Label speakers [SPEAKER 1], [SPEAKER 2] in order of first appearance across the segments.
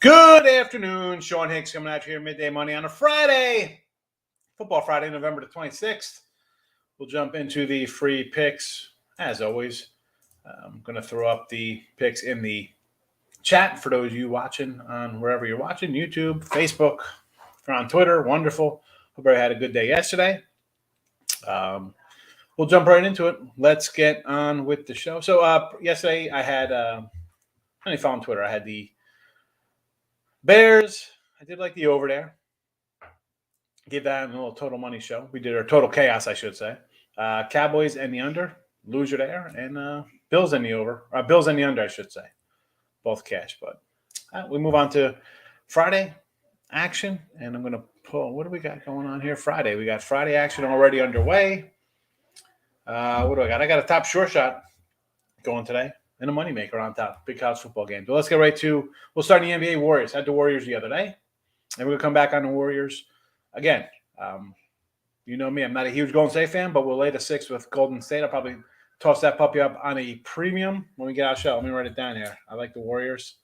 [SPEAKER 1] Good afternoon. Sean Hicks coming at you here midday money on a Friday. Football Friday, November the 26th. We'll jump into the free picks. As always, I'm going to throw up the picks in the chat for those of you watching on wherever you're watching, YouTube, Facebook, if you're on Twitter, wonderful. Hope everybody had a good day yesterday. We'll jump right into it. Let's get on with the show. So yesterday I had, any follow on Twitter, I had the Bears. I did like the over there. Give that a little total money show. We did our total chaos, I should say. Cowboys and the under, loser there, and Bills and the over. Bills and the under, I should say. Both cash. But we move on to Friday action, and I'm going to pull. What do we got going on here? Friday. We got Friday action already underway. What do I got? I got a top short shot going today and a moneymaker on top. Big college football game. So let's get right to. We'll start in the NBA. Warriors. Had the Warriors the other day, and we're going to come back on the Warriors. Again, you know me, I'm not a huge Golden State fan, but we'll lay the 6 with Golden State. I'll probably toss that puppy up on a premium when we get out of the show. Let me write it down here. I like the Warriors.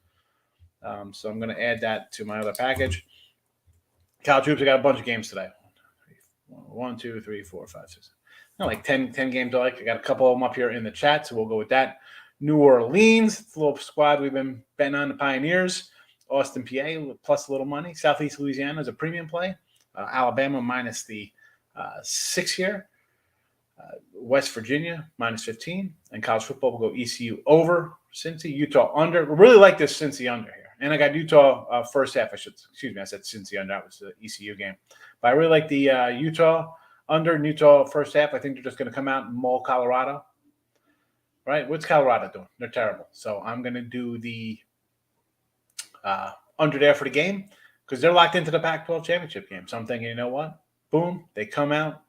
[SPEAKER 1] So I'm going to add that to my other package. College hoops, I got a bunch of games today. 1, 2, 3, 4, 5, 6. Like 10 games I like. I got a couple of them up here in the chat, so we'll go with that. New Orleans, it's a little squad we've been betting on, the Pioneers. Austin, PA, plus a little money. Southeast Louisiana is a premium play. Alabama minus the 6 here. West Virginia minus 15. And college football will go ECU over. Cincy, Utah under. We really like this Cincy under here. And I got Utah first half. I said Cincy under. That was the ECU game. But I really like the Utah under and Utah first half. I think they're just going to come out and maul Colorado. Right? What's Colorado doing? They're terrible. So I'm going to do the under there for the game, because they're locked into the Pac-12 championship game. So I'm thinking, you know what? Boom, they come out,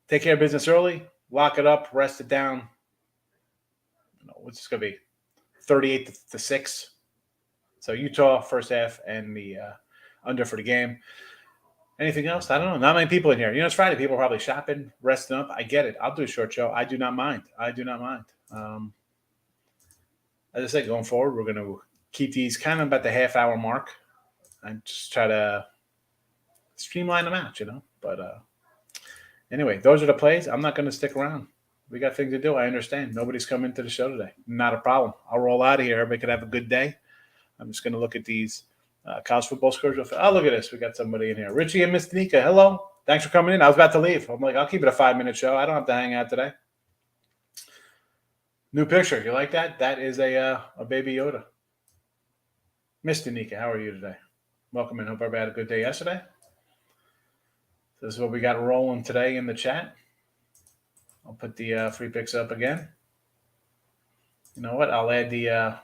[SPEAKER 1] take care of business early, lock it up, rest it down. What's this going to be? 38-6. So Utah first half and the under for the game. Anything else? I don't know. Not many people in here. It's Friday. People are probably shopping, resting up. I get it. I'll do a short show. I do not mind. As I said, going forward, we're going to keep these kind of at the half-hour mark and just try to streamline them out, But anyway, those are the plays. I'm not going to stick around. We got things to do. I understand. Nobody's coming to the show today. Not a problem. I'll roll out of here. Everybody could have a good day. I'm just going to look at these college football scores. Oh, look at this. We got somebody in here. Richie and Miss Nika. Hello. Thanks for coming in. I was about to leave. I'm like, I'll keep it a 5-minute show. I don't have to hang out today. New picture. You like that? That is a baby Yoda. Miss Nika, how are you today? Welcome in. Hope everybody had a good day yesterday. This is what we got rolling today in the chat. I'll put the free picks up again. You know what? I'll add the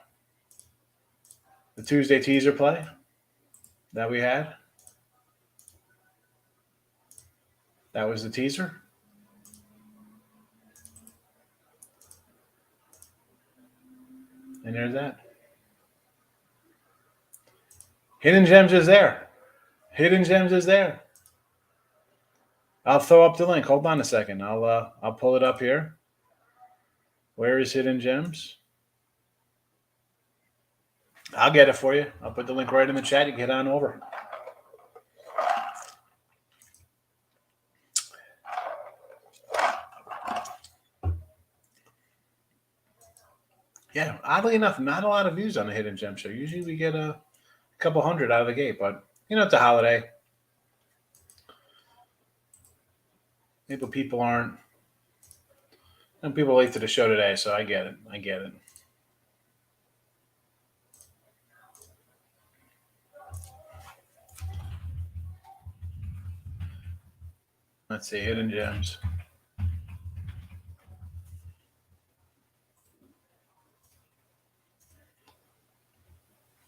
[SPEAKER 1] Tuesday teaser play that we had. That was the teaser. And there's that. Hidden Gems is there. Hidden Gems is there. I'll throw up the link. Hold on a second. I'll pull it up here. Where is Hidden Gems? I'll get it for you. I'll put the link right in the chat. You can get on over. Yeah, oddly enough, not a lot of views on the Hidden Gem show. Usually we get a couple hundred out of the gate, but it's a holiday. Maybe people aren't. People are late to the show today, so I get it. Let's see, Hidden Gems.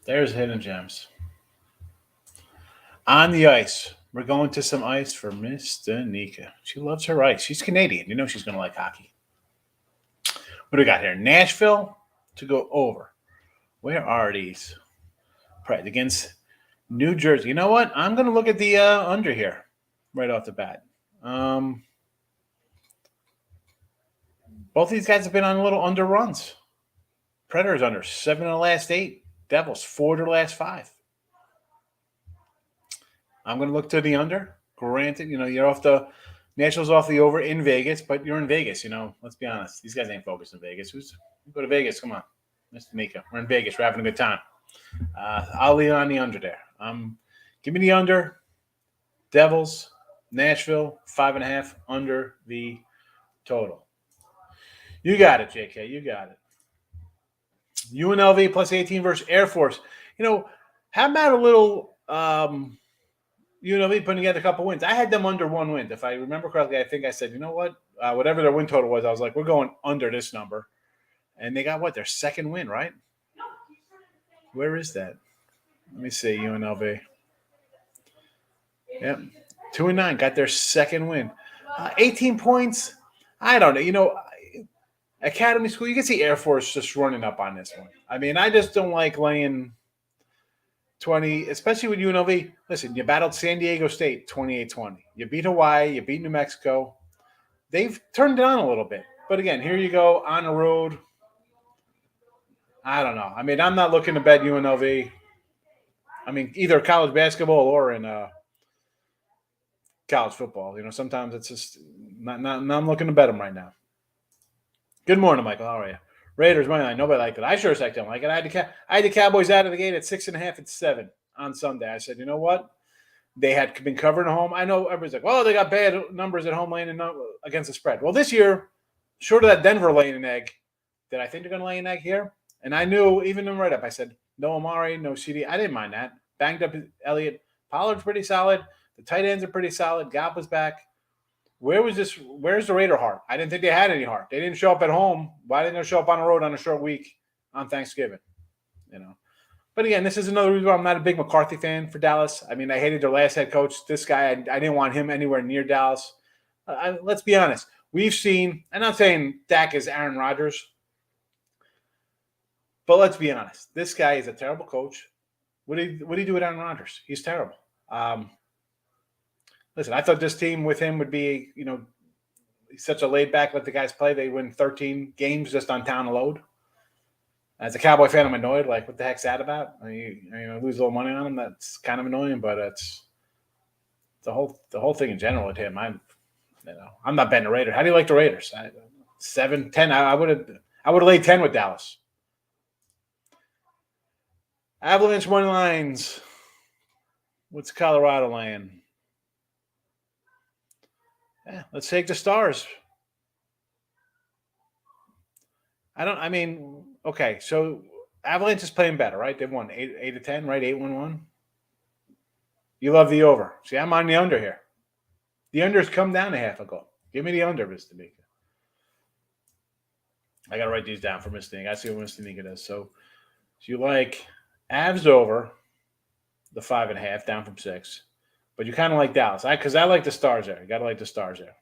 [SPEAKER 1] There's Hidden Gems. On the ice. We're going to some ice for Miss Danica. She loves her ice. She's Canadian. She's going to like hockey. What do we got here? Nashville to go over. Where are these? Right, against New Jersey. You know what? I'm going to look at the under here right off the bat. Both these guys have been on little under runs. Predators under 7 of the last 8. Devils 4 of the last 5. I'm going to look to the under. Granted, you're off the Nationals off the over in Vegas, but you're in Vegas. Let's be honest. These guys ain't focused in Vegas. Go to Vegas? Come on, Mr. Mika. We're in Vegas. We're having a good time. I'll lean on the under there. Give me the under. Devils, Nashville, 5.5 under the total. You got it, JK. You got it. UNLV plus 18 versus Air Force. How about a little UNLV putting together a couple wins? I had them under 1 win. If I remember correctly, I think I said, you know what? Whatever their win total was, I was like, we're going under this number. And they got what? Their second win, right? Where is that? Let me see, UNLV. Yep. 2-9, got their second win. 18 points. I don't know. Academy school, you can see Air Force just running up on this one. I mean, I just don't like laying 20, especially with UNLV. Listen, you battled San Diego State 28-20. You beat Hawaii. You beat New Mexico. They've turned it on a little bit. But again, here you go on the road. I don't know. I mean, I'm not looking to bet UNLV. I mean, either college basketball or in college football. Sometimes it's just not I'm looking to bet them right now. Good morning, Michael. How are you? Raiders money line. Nobody liked it. I sure as heck don't like it. I had the Cowboys out of the gate at 6.5 and 7 on Sunday. I said, you know what? They had been covering at home. I know everybody's like, well, they got bad numbers at home laying against the spread. Well, this year, short of that Denver laying an egg, did I think they're going to lay an egg here? And I knew, even in write-up, I said, no Amari, no CD. I didn't mind that. Banged up Elliott. Pollard's pretty solid. The tight ends are pretty solid. Gobb was back. Where's the Raider heart? I didn't think they had any heart. They didn't show up at home. Why didn't they show up on the road on a short week on Thanksgiving? But again, this is another reason why I'm not a big McCarthy fan for Dallas. I mean, I hated their last head coach. This guy, I didn't want him anywhere near Dallas. Let's be honest. We've seen, I'm not saying Dak is Aaron Rodgers, but let's be honest. This guy is a terrible coach. What did he do with Aaron Rodgers? He's terrible. Listen, I thought this team with him would be, such a laid back, let the guys play. They win 13 games just on town load. As a Cowboy fan, I'm annoyed. Like, what the heck's that about? I lose a little money on him. That's kind of annoying, but it's the whole thing in general with him. I'm not betting the Raiders. How do you like the Raiders? 7, 10. I would have laid 10 with Dallas. Avalanche money lines. What's Colorado laying? Yeah, let's take the Stars. Okay, so Avalanche is playing better, right? They've won 8 to 10, right? 8-1-1. You love the over. See, I'm on the under here. The under's come down a half a goal. Give me the under, Mr. Mika. I got to write these down for Mr. Mika. I see what Mr. Mika does. So you like Avs over the 5.5, down from 6. But you kind of like Dallas. Because I like the Stars there. You got to like the Stars there.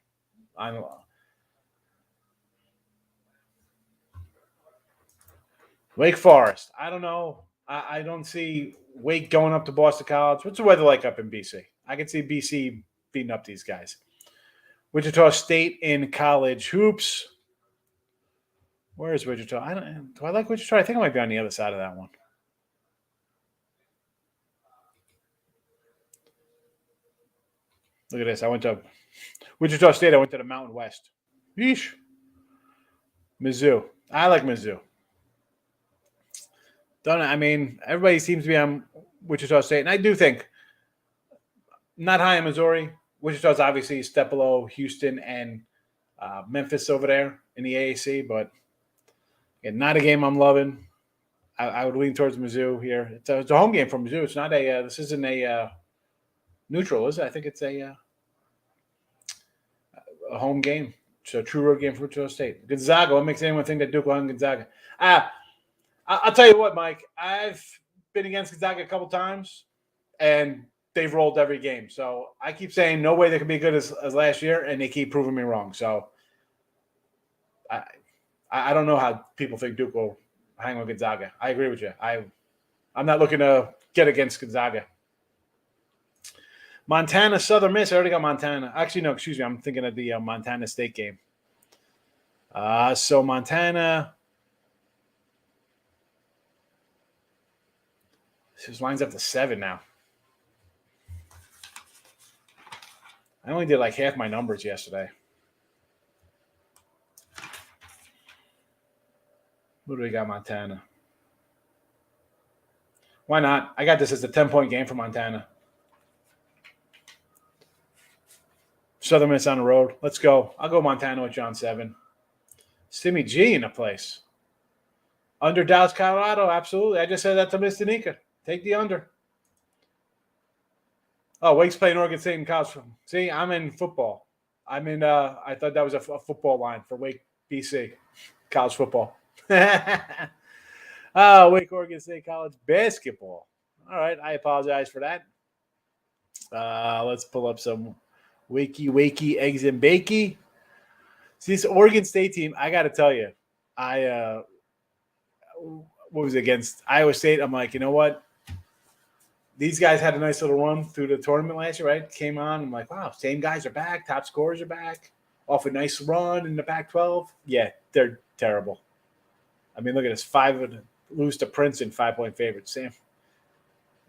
[SPEAKER 1] Wake Forest. I don't know. I don't see Wake going up to Boston College. What's the weather like up in BC? I can see BC beating up these guys. Wichita State in college hoops. Where is Wichita? Do I like Wichita? I think I might be on the other side of that one. Look at this. I went to Wichita State. I went to the Mountain West. Yeesh. Mizzou. I like Mizzou. Everybody seems to be on Wichita State. And I do think, not high in Missouri. Wichita's obviously a step below Houston and Memphis over there in the AAC. But again, not a game I'm loving. I would lean towards Mizzou here. It's a home game for Mizzou. It's not this isn't a neutral, is it? I think it's a home game. It's a true road game for Wichita State. Gonzaga. What makes anyone think that Duke will have Gonzaga? I'll tell you what, Mike. I've been against Gonzaga a couple times, and they've rolled every game. So I keep saying no way they can be good as last year, and they keep proving me wrong. So I don't know how people think Duke will hang with Gonzaga. I agree with you. I'm not looking to get against Gonzaga. Montana, Southern Miss. I already got Montana. Actually, no, excuse me. I'm thinking of the Montana State game. So Montana. This lines up to 7 now. I only did like half my numbers yesterday. What do we got, Montana? Why not? I got this as a 10-point game for Montana. Southern Miss on the road. Let's go. I'll go Montana with John 7. Stimmy G in the place. Under Dallas, Colorado. Absolutely. I just said that to Miss Danica. Take the under. Oh, Wake's playing Oregon State in college. See, I'm in football. I'm in. I thought that was a football line for Wake, BC, college football. Wake, Oregon State College basketball. All right, I apologize for that. Let's pull up some wakey, eggs and bakey. See, this Oregon State team, I got to tell you, what was it, against Iowa State? I'm like, you know what? These guys had a nice little run through the tournament last year, right? Came on. I'm like, wow, same guys are back. Top scorers are back. Off a nice run in the Pac-12. Yeah, they're terrible. I mean, look at this. 5 lose to Princeton, 5-point favorites. Sam,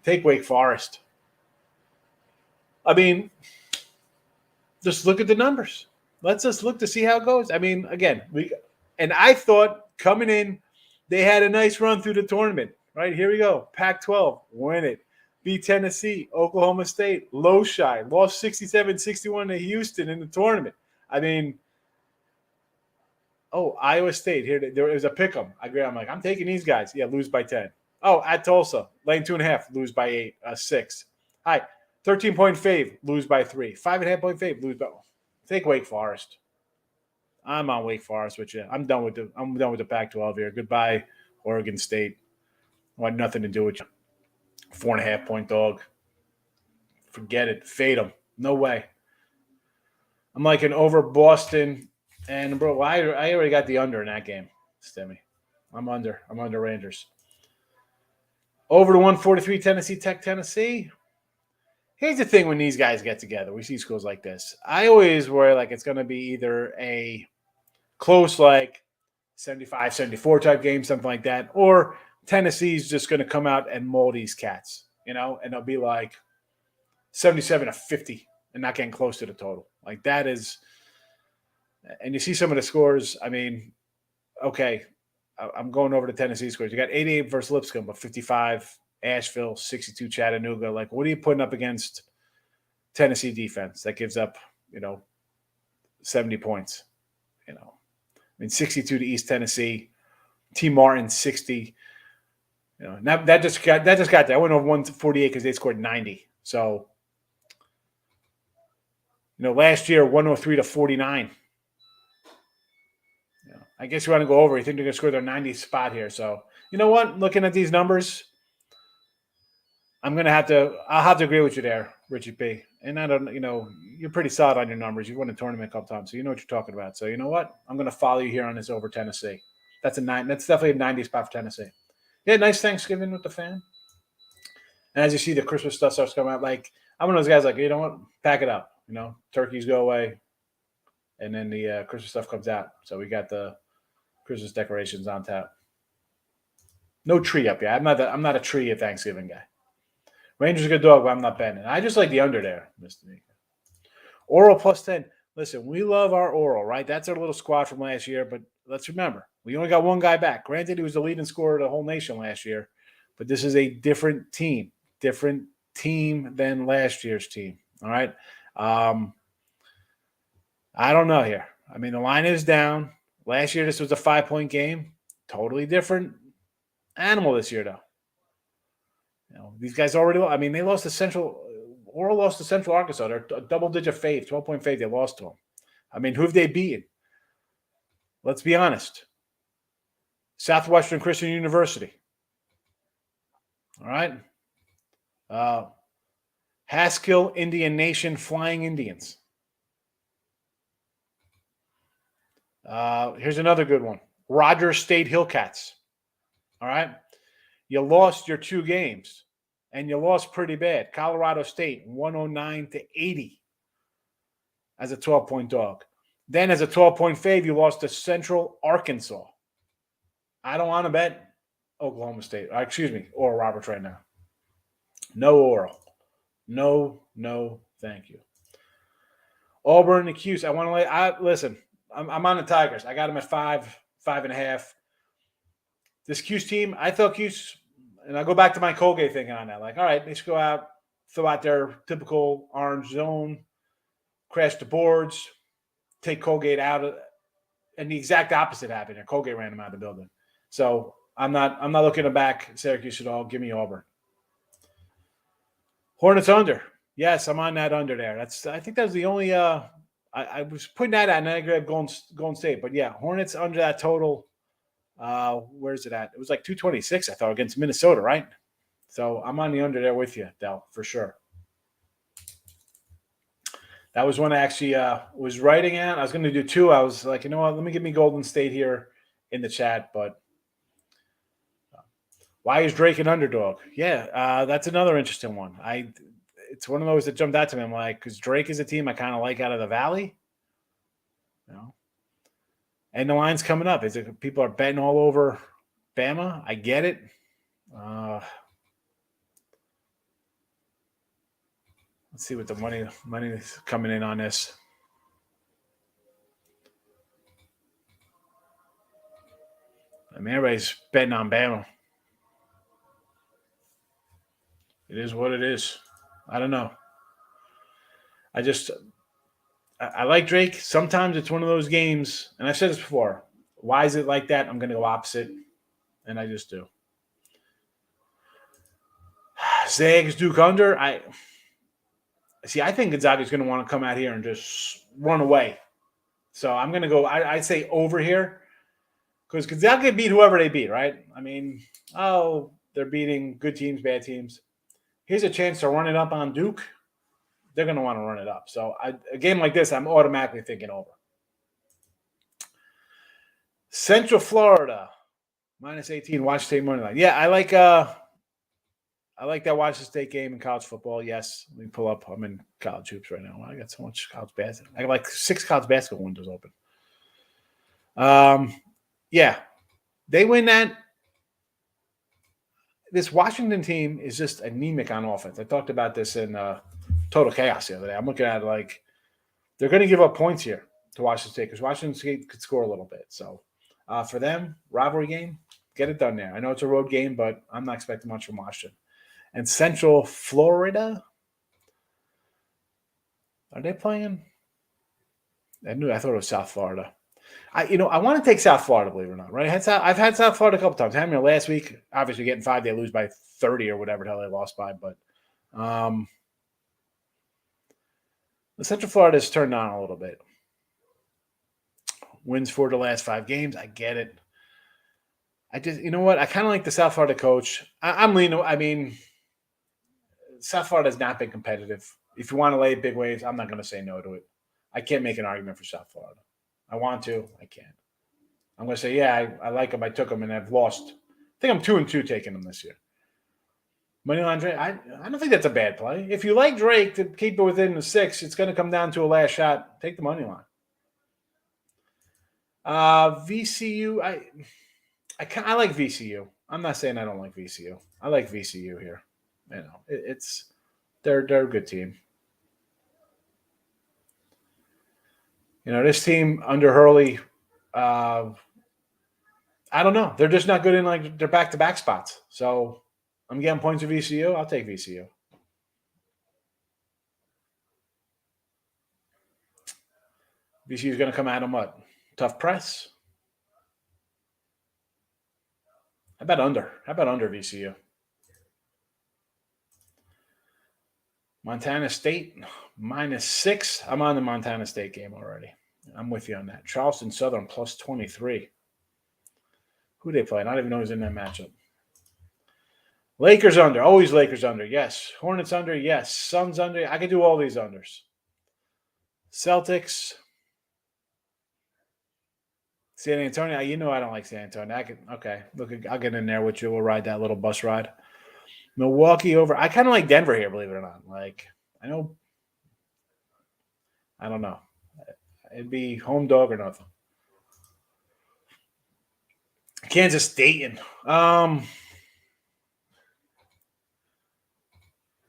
[SPEAKER 1] take Wake Forest. I mean, just look at the numbers. Let's just look to see how it goes. I mean, again, I thought coming in, they had a nice run through the tournament. Right, here we go. Pac-12, win it. Beat Tennessee, Oklahoma State, low shy, lost 67-61 to Houston in the tournament. I mean, Iowa State, here there was a pick 'em. I'm like, I'm taking these guys. Yeah, lose by 10. Oh, at Tulsa, laying 2.5, lose by 6. Hi, 13-point fave, lose by 3. 5.5-point fave, lose by. Take Wake Forest. I'm on Wake Forest with you. I'm done with the Pac-12 here. Goodbye, Oregon State. I want nothing to do with you. 4.5-point dog. Forget it. Fade them. No way. I'm like an over Boston, and bro, I already got the under in that game. Stimmy. I'm under Rangers. Over to 143 Tennessee Tech, Tennessee. Here's the thing when these guys get together. We see schools like this. I always worry like it's going to be either a close like 75-74 type game, something like that, or Tennessee's just going to come out and maul these cats, and they'll be like 77-50 and not getting close to the total. Like that is, and you see some of the scores. I mean, okay, I'm going over the Tennessee scores. You got 88 versus Lipscomb, but 55 Asheville, 62 Chattanooga. Like, what are you putting up against Tennessee defense that gives up, 70 points? I mean, 62 to East Tennessee, T. Martin 60. Now that just got there. I went over 148 because they scored 90. So, last year 103 to 49. I guess you want to go over. You think they're going to score their 90th spot here. So, you know what? Looking at these numbers, I'll have to agree with you there, Richie P. And I don't, you're pretty solid on your numbers. You've won a tournament a couple times, so you know what you're talking about. So, you know what? I'm going to follow you here on this over Tennessee. That's definitely a 90 spot for Tennessee. Yeah, nice Thanksgiving with the fam. And as you see, the Christmas stuff starts coming out. Like, I'm one of those guys like, you know what? Pack it up. Turkeys go away. And then the Christmas stuff comes out. So we got the Christmas decorations on tap. No tree up yet. I'm not a tree at Thanksgiving guy. Rangers a good dog, but I'm not betting. I just like the under there, Mr. Nika. Oral plus 10. Listen, we love our Oral, right? That's our little squad from last year, but let's remember, we only got one guy back. Granted, he was the leading scorer of the whole nation last year, but this is a different team than last year's team, all right? I don't know here. I mean, the line is down. Last year, this was a 5-point game. Totally different animal this year, though. These guys already. I mean, they lost to Central. Oral lost to Central Arkansas. They're a double-digit fave, 12-point fave. They lost to them. I mean, who have they beaten? Let's be honest. Southwestern Christian University. All right. Haskell Indian Nation Flying Indians. Here's another good one. Rogers State Hillcats. All right. You lost your 2 games, and you lost pretty bad. Colorado State, 109 to 80 as a 12-point dog. Then as a 12-point fave, you lost to Central Arkansas. I don't want to bet Oklahoma State. Oral Roberts right now. No Oral. No, thank you. Auburn and Cuse. I want to listen. I'm on the Tigers. I got them at 5.5. This Cuse team, I thought Cuse, and I go back to my Colgate thinking on that. Like, all right, they should go out, throw out their typical orange zone, crash the boards, take Colgate out, and the exact opposite happened. And Colgate ran them out of the building. So I'm not looking to back Syracuse at all. Give me Auburn. Hornets under. Yes, I'm on that under there. I think that was the only. I was putting that at, and I grabbed Golden State, but yeah, Hornets under that total. Where's it at? It was like 226, I thought, against Minnesota, right? So I'm on the under there with you, Del, for sure. That was one I actually was writing at. I was going to do two. I was like, you know what? Let me give me Golden State here in the chat. But why is Drake an underdog? Yeah, that's another interesting one. It's one of those that jumped out to me. I'm like, because Drake is a team I kind of like out of the Valley. You know? And the line's coming up. Is it people are betting all over Bama? I get it. Let's see what the money is coming in on this. I mean, everybody's betting on Bama. It is what it is. I don't know. I like Drake. Sometimes it's one of those games, and I've said this before. Why is it like that? I'm going to go opposite, and I just do. Zags Duke under. I think Gonzaga's going to want to come out here and just run away. So I'm going to go. I'd say over here because Gonzaga beat whoever they beat, right? I mean, they're beating good teams, bad teams. Here's a chance to run it up on Duke. They're going to want to run it up. So a game like this, I'm automatically thinking over. Central Florida, -18, Washington State money line. Yeah, I like that Washington State game in college football. Yes, let me pull up. I'm in college hoops right now. I got so much college basketball. I got like 6 college basketball windows open. Yeah, they win that. This Washington team is just anemic on offense. I talked about this in Total Chaos the other day. I'm looking at it like they're going to give up points here to Washington State because Washington State could score a little bit. So for them, rivalry game, get it done there. I know it's a road game, but I'm not expecting much from Washington. And Central Florida, are they playing? I thought it was South Florida. I want to take South Florida, believe it or not, right? I've had South Florida a couple times. I had them last week, obviously getting 5, they lose by 30 or whatever the hell they lost by. But the Central Florida has turned on a little bit. Wins 4 the last 5 games. I get it. I just, you know what? I kind of like the South Florida coach. I'm leaning. I mean, South Florida has not been competitive. If you want to lay big waves, I'm not going to say no to it. I can't make an argument for South Florida. I want to. I can't. I'm going to say, yeah, I like them. I took them, and I've lost. I think I'm 2-2 taking them this year. Moneyline Drake, I don't think that's a bad play. If you like Drake to keep it within the 6, it's going to come down to a last shot. Take the money line. VCU, I like VCU. I'm not saying I don't like VCU. I like VCU here. You know, they're a good team. You know, this team under Hurley, I don't know. They're just not good in like their back-to-back spots. So I'm getting points of VCU. I'll take VCU. VCU is going to come at them what? Tough press. How about under VCU? Montana State -6. I'm on the Montana State game already. I'm with you on that. Charleston Southern +23. Who they play? I don't even know who's in that matchup. Lakers under. Always Lakers under. Yes. Hornets under. Yes. Suns under. I could do all these unders. Celtics. San Antonio. You know I don't like San Antonio. Okay. Look, I'll get in there with you. We'll ride that little bus ride. Milwaukee over. I kind of like Denver here, believe it or not. Like, I don't know. It'd be home dog or nothing. Kansas Dayton.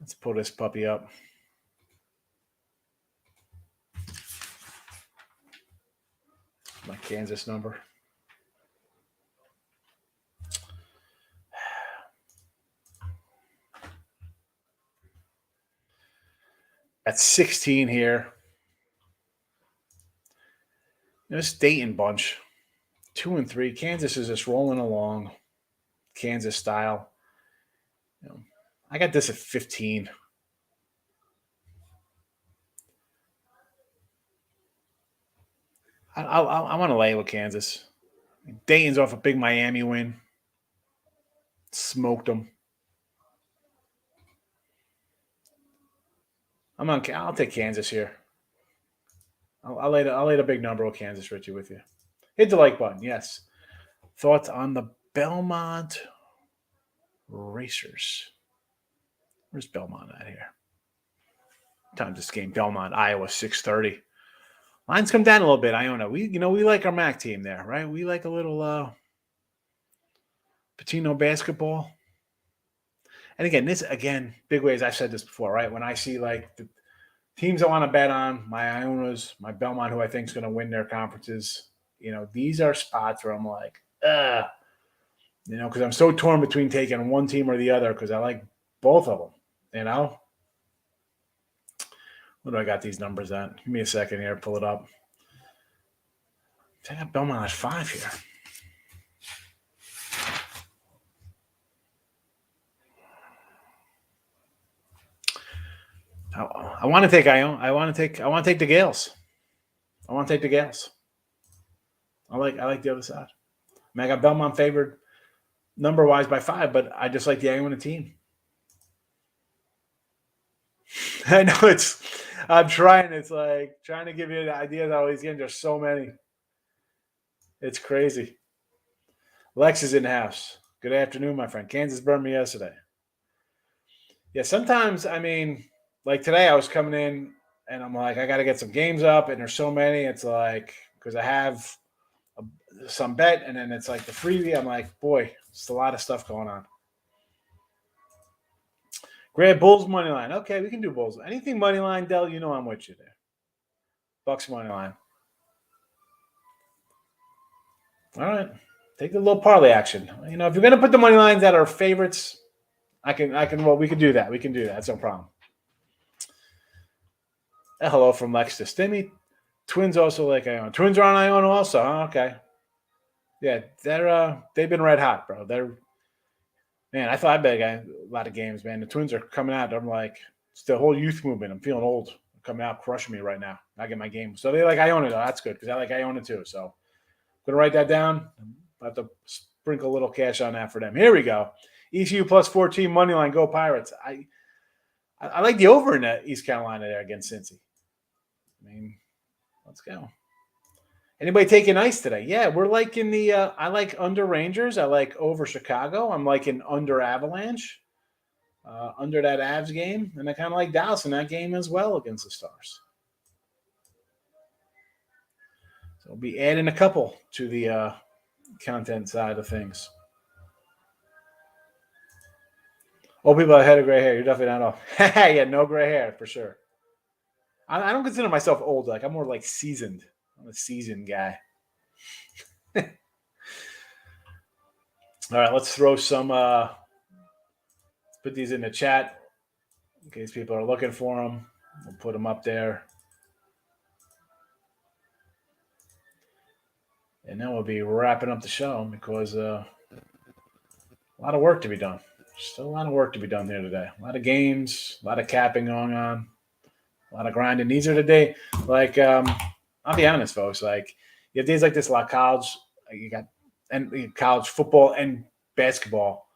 [SPEAKER 1] Let's pull this puppy up. Kansas number. At 16 here. This Dayton bunch, 2 and 3. Kansas is just rolling along, Kansas style. I got this at 15. I want to lay with Kansas. Dayton's off a big Miami win. Smoked them. I'll take Kansas here. I'll lay the big number with Kansas, Richie, with you. Hit the like button, yes. Thoughts on the Belmont Racers? Where's Belmont at here? Time this game, Belmont, Iowa, 6:30. Lines come down a little bit, Iona. We like our MAC team there, right? We like a little Patino basketball. And again, big ways, I've said this before, right? When I see like the teams I want to bet on, my Ionas, my Belmont, who I think is going to win their conferences, these are spots where I'm like, because I'm so torn between taking one team or the other because I like both of them, What do I got these numbers at? Give me a second here, pull it up. I got Belmont at 5 here. I want to take Iona. I want to take the Gales. I want to take the Gales. I like the other side. I got Belmont favored number wise by 5, but I just like the Iona team. I know I'm trying. It's like trying to give you the idea that all these games. There's so many. It's crazy. Lex is in the house. Good afternoon, my friend. Kansas burned me yesterday. Yeah, sometimes, like today I was coming in and I'm like, I got to get some games up, and there's so many. It's like, because I have some bet, and then it's like the freebie. I'm like, boy, it's a lot of stuff going on. Grab Bulls money line. Okay, we can do Bulls. Anything money line, Del, I'm with you there. Bucks money line. All right. Take the little parlay action. If you're going to put the money lines that are favorites, we can do that. We can do that. That's no problem. Hello from Lex to Stimmy. Twins also like Iona. Twins are on Iona also. Huh? Okay. Yeah, they've been red hot, bro. I thought I bet a lot of games, man. The Twins are coming out. I'm like, it's the whole youth movement. I'm feeling old. They're coming out, crushing me right now. I get my game. So they like Iona, though. That's good because I like Iona too. So I'm going to write that down. I have to sprinkle a little cash on that for them. Here we go. ECU plus 14 money line. Go Pirates. I like the over in that East Carolina there against Cincy. Let's go. Anybody taking ice today? Yeah, we're liking the I like under Rangers. I like over Chicago. I'm liking under Avalanche, under that Avs game. And I kind of like Dallas in that game as well against the Stars. So we'll be adding a couple to the content side of things. Old people that had a gray hair. You're definitely not off. Yeah, no gray hair for sure. I don't consider myself old. Like, I'm more like seasoned. I'm a seasoned guy. All right, let's throw some put these in the chat in case people are looking for them. We'll put them up there. And then we'll be wrapping up the show because a lot of work to be done. Still a lot of work to be done here today. A lot of games, a lot of capping going on, a lot of grinding. These are the day, like, I'll be honest, folks. Like, you have days like this, a lot of college. You got college football and basketball.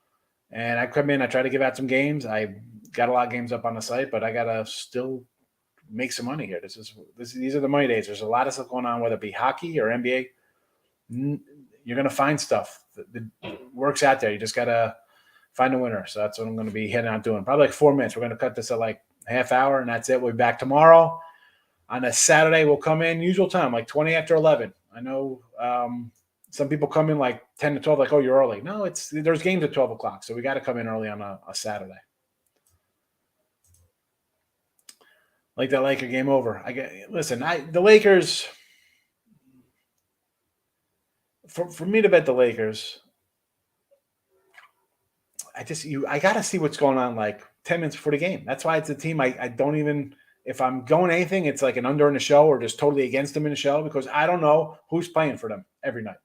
[SPEAKER 1] And I come in, I try to give out some games. I got a lot of games up on the site, but I gotta still make some money here. These are the money days. There's a lot of stuff going on, whether it be hockey or NBA. You're gonna find stuff that works out there. You just gotta find a winner. So that's what I'm gonna be heading out doing. Probably like 4 minutes. We're gonna cut this at like a half hour, and that's it. We'll be back tomorrow. On a Saturday, we'll come in usual time, like 20 after 11. I know some people come in like 10 to 12, like, oh, you're early. No, there's games at 12 o'clock, so we got to come in early on a Saturday. Like that Laker game over. The Lakers, for me to bet the Lakers, I got to see what's going on like 10 minutes before the game. That's why it's a team I don't even, if I'm going anything, it's like an under in the show or just totally against them in the show because I don't know who's playing for them every night.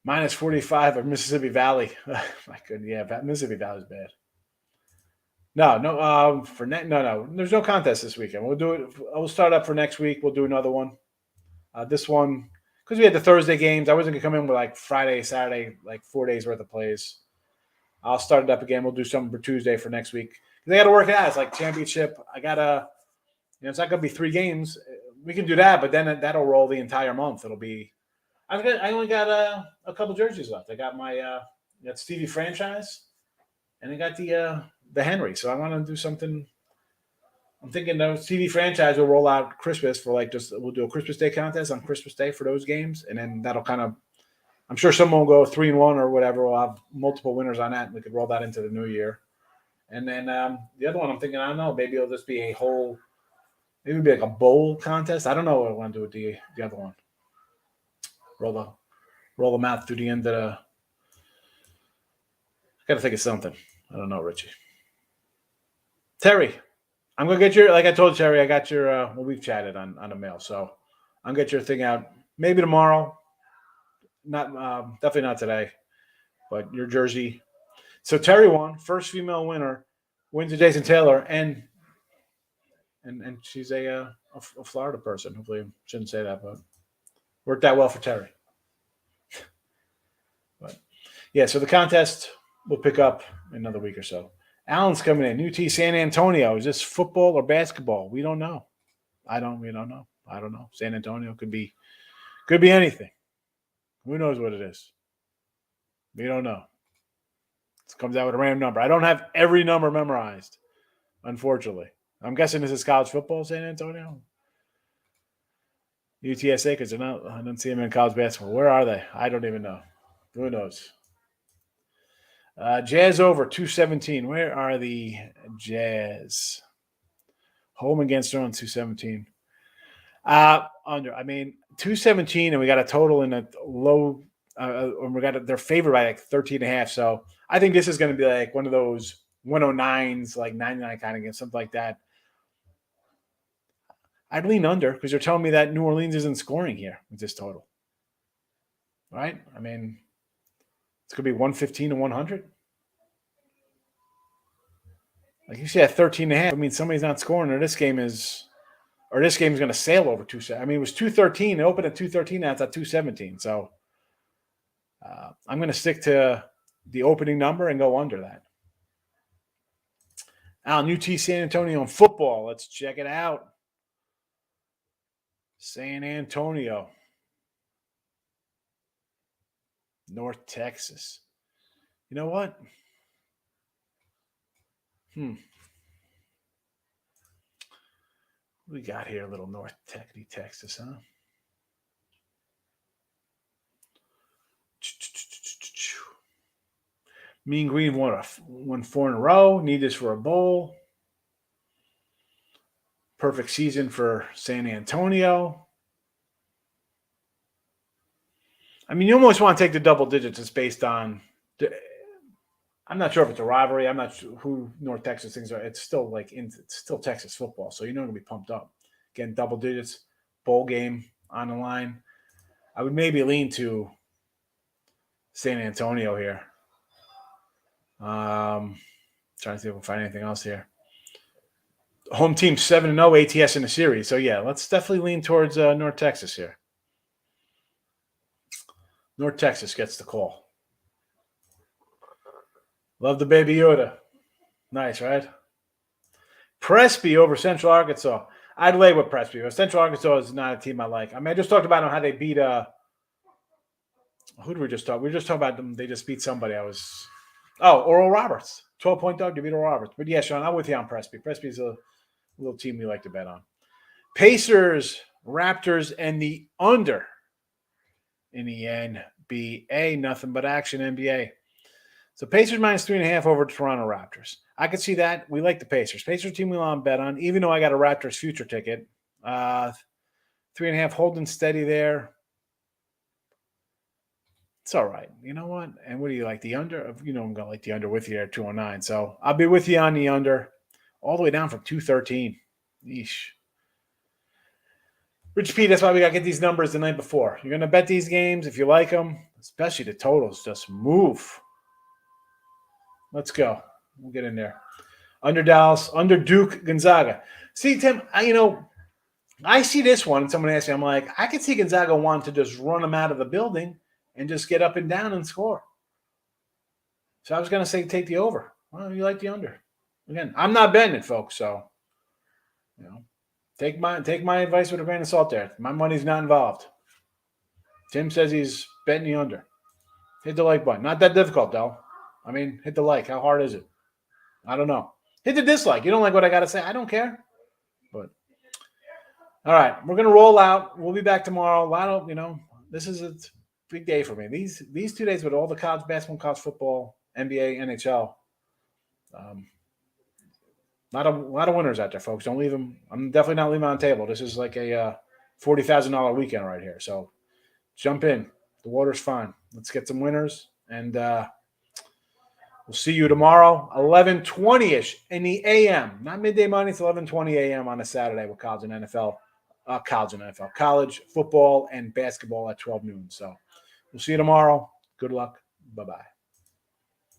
[SPEAKER 1] Minus 45 of Mississippi Valley. My goodness, yeah, Mississippi Valley is bad. No. There's no contest this weekend. We'll do it. We'll start up for next week. We'll do another one. This one, because we had the Thursday games, I wasn't gonna come in with like Friday, Saturday, like 4 days worth of plays. I'll start it up again. We'll do something for Tuesday for next week. They got to work it out. It's like championship. It's not gonna be 3 games. We can do that, but then that'll roll the entire month. It'll be. I only got a couple jerseys left. I got my got Stevie franchise, and I got the Henry. So I want to do something. I'm thinking the Stevie franchise will roll out Christmas for we'll do a Christmas Day contest on Christmas Day for those games, and then that'll kind of. I'm sure someone will go 3-1 or whatever. We'll have multiple winners on that, and we could roll that into the new year. And then the other one, I'm thinking, I don't know, maybe it'll just be maybe it'll be like a bowl contest. I don't know what I want to do with the other one. Roll them out through the end of the. I got to think of something. I don't know, Richie. Terry, I'm gonna get like I told Terry, I got your. Well, we've chatted on the mail, so I'm gonna get your thing out maybe tomorrow. Not definitely not today, but your jersey. So Terry won, first female winner, wins to Jason Taylor, and she's a Florida person. Hopefully, I shouldn't say that, but worked out well for Terry. But yeah, so the contest will pick up in another week or so. Allen's coming in. UT San Antonio. Is this football or basketball? We don't know. We don't know. I don't know. San Antonio could be anything. Who knows what it is? We don't know. It comes out with a random number. I don't have every number memorized, unfortunately. I'm guessing this is college football, San Antonio. UTSA, because I don't see them in college basketball. Where are they? I don't even know. Who knows? Jazz over 217. Where are the Jazz? Home against their own 217. Under. 217, and we got a total in a low. They're favored by like 13.5. So I think this is going to be like one of those 109s, like 99 kind of games, something like that. I'd lean under because you're telling me that New Orleans isn't scoring here with this total. Right? It's going to be 115 to 100. Like you said, 13.5. Somebody's not scoring, or this game is going to sail over 217. It was 213. It opened at 213. Now it's at 217. So I'm going to stick to the opening number and go under that. Alan, UT San Antonio in football. Let's check it out. San Antonio, North Texas. You know what? We got here a little North Texas, huh? Mean Green won 4 in a row. Need this for a bowl. Perfect season for San Antonio. You almost want to take the double digits. It's based on. I'm not sure if it's a rivalry. I'm not sure who North Texas things are. It's still it's still Texas football, so going to be pumped up. Again, double digits, bowl game on the line. I would maybe lean to San Antonio here. Trying to see if we can find anything else here. Home team 7-0 ATS in the series. So, yeah, let's definitely lean towards North Texas here. North Texas gets the call. Love the Baby Yoda. Nice, right? Presby over Central Arkansas. I'd lay with Presby. But Central Arkansas is not a team I like. I just talked about how they beat who did we just talk? We were just talking about them. They just beat somebody. Oral Roberts. 12-point dog to beat Oral Roberts. But, yeah, Sean, I'm with you on Presby. Presby's a little team we like to bet on. Pacers, Raptors, and the under in the NBA. Nothing but action, NBA. So Pacers minus 3.5 over Toronto Raptors. I could see that. We like the Pacers. Pacers team we want to bet on, even though I got a Raptors future ticket. 3.5 holding steady there. It's all right. You know what? And what do you like? The under? You know, I'm going to like the under with you at 209. So I'll be with you on the under all the way down from 213. Yeesh. Rich P, that's why we got to get these numbers the night before. You're going to bet these games if you like them, especially the totals. Just move. Let's go. We'll get in there. Under Dallas, under Duke, Gonzaga. See, Tim, I see this one. Someone asked me, I'm like, I could see Gonzaga want to just run them out of the building and just get up and down and score. So I was going to say take the over. Well, you like the under. Again, I'm not betting it, folks. So, take my advice with a grain of salt there. My money's not involved. Tim says he's betting the under. Hit the like button. Not that difficult, though. I mean, hit the like. How hard is it? I don't know. Hit the dislike. You don't like what I got to say? I don't care. But, all right. We're going to roll out. We'll be back tomorrow. A lot of, this is a big day for me. These 2 days with all the college basketball, college football, NBA, NHL. A lot of winners out there, folks. Don't leave them. I'm definitely not leaving on the table. This is like a $40,000 weekend right here. So jump in. The water's fine. Let's get some winners. And we'll see you tomorrow, 11:20-ish in the a.m. Not midday money. It's 11:20 a.m. on a Saturday with college football and basketball at 12 noon. So we'll see you tomorrow. Good luck. Bye-bye.